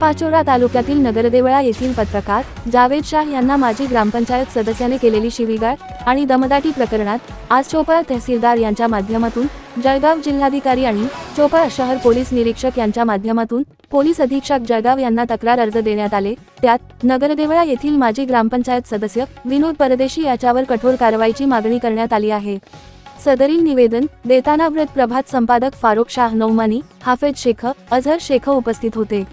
पाचोरा तालुक्यातील नगरदेवळा येथील पत्रकार जावेद शाह यांना माजी ग्रामपंचायत सदस्याने केलेली शिवीगाळ आणि दमदाटी प्रकरणात आज चोपडा तहसीलदार यांच्या माध्यमातून, जळगाव जिल्हाधिकारी आणि चोपडा शहर पोलीस निरीक्षक यांच्या माध्यमातून पोलीस अधीक्षक जळगाव यांना तक्रार अर्ज देण्यात आले। त्यात नगरदेवळा येथील माजी ग्रामपंचायत सदस्य विनोद परदेशी याच्यावर कठोर कारवाईची मागणी करण्यात आली आहे। सदरील निवेदन देताना व्रत प्रभात संपादक फारुख शाह नौमानी, हाफिज शेख, अझहर शेख उपस्थित होते।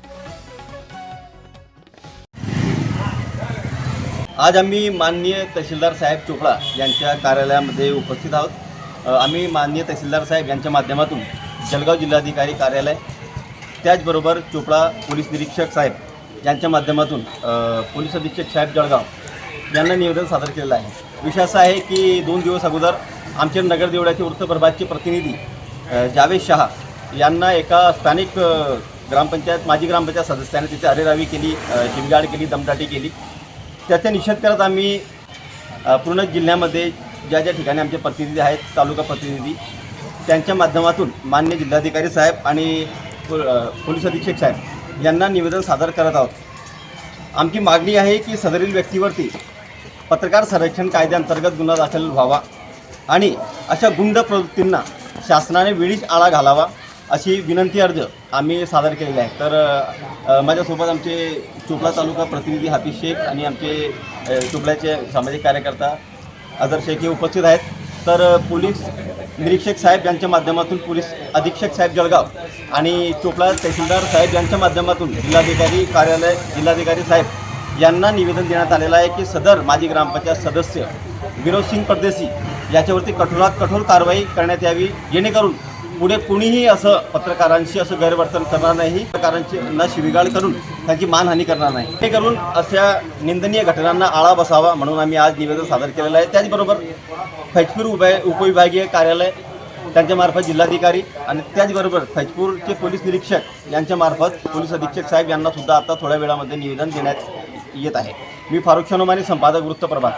आज आम्ही माननीय तहसीलदार साहेब चोपडा यांच्या कार्यालयामध्ये उपस्थित आहोत। आम्ही माननीय तहसीलदार साहेब यांच्या माध्यमातून जळगाव जिल्हाधिकारी कार्यालय, त्याचबरोबर चोपडा पोलीस निरीक्षक साहेब यांच्या माध्यमातून पोलीस अधीक्षक साहेब जळगाव यांना निवेदन सादर केलेलं आहे। विषय असा आहे की 2 दिवस अगोदर आमच्या नगरदेवळ्याचे वृत्तप्रभातचे प्रतिनिधी जावेद शाह यांना एका स्थानिक माजी ग्रामपंचायत सदस्याने तिथे अरेरावी केली, शिवीगाळ केली, दमदाटी केली। त्याचा निषेध करत आम्ही पूर्ण जिल्ह्यामध्ये ज्या ठिकाणी आमचे प्रतिनिधी आहेत, तालुका प्रतिनिधी, त्यांच्या माध्यमातून मान्य जिल्हाधिकारी साहेब आणि पोलीस अधीक्षक साहेब यांना निवेदन सादर करत आहोत। आमची मागणी आहे की सदरील व्यक्तीवरती पत्रकार संरक्षण कायद्याअंतर्गत गुन्हा दाखल व्हावा आणि अशा गुंड प्रवृत्तींना शासनाने वेळीच आळा घालावा अशी विनंती अर्ज आम्ही सादर केलेला आहे। तर माझ्यासोबत आमचे चोपडा तालुका प्रतिनिधी हाफिज शेख आणि आमचे चोपड्याचे सामाजिक कार्यकर्ता अझहर शेख हे उपस्थित आहेत। तर पोलीस निरीक्षक साहेब यांच्या माध्यमातून पोलीस अधीक्षक साहेब जळगाव आणि चोपडा तहसीलदार साहेब यांच्या माध्यमातून जिल्हाधिकारी कार्यालय, जिल्हाधिकारी साहेब यांना निवेदन देण्यात आलेलं आहे की सदर माजी ग्रामपंचायत सदस्य विनोद सिंग परदेशी याच्यावरती कठोरात कठोर कारवाई करण्यात यावी, जेणेकरून पुढे कुणीही असं पत्रकारांशी असं गैरवर्तन करणार नाही, पत्रकारांची शिवीगाळ करून त्यांची मानहानी करणार नाही, हे करून अशा निंदनीय घटनांना आळा बसावा म्हणून आम्ही आज निवेदन सादर केलेलं आहे। त्याचबरोबर फैजपूर उपविभागीय कार्यालय त्यांच्यामार्फत जिल्हाधिकारी आणि त्याचबरोबर फैजपूरचे पोलीस निरीक्षक यांच्यामार्फत पोलीस अधीक्षक साहेब यांना सुद्धा आता थोड्या वेळामध्ये निवेदन देण्यात येत आहे। मी फारुख शाह नौमानी, संपादक वृत्तप्रभात।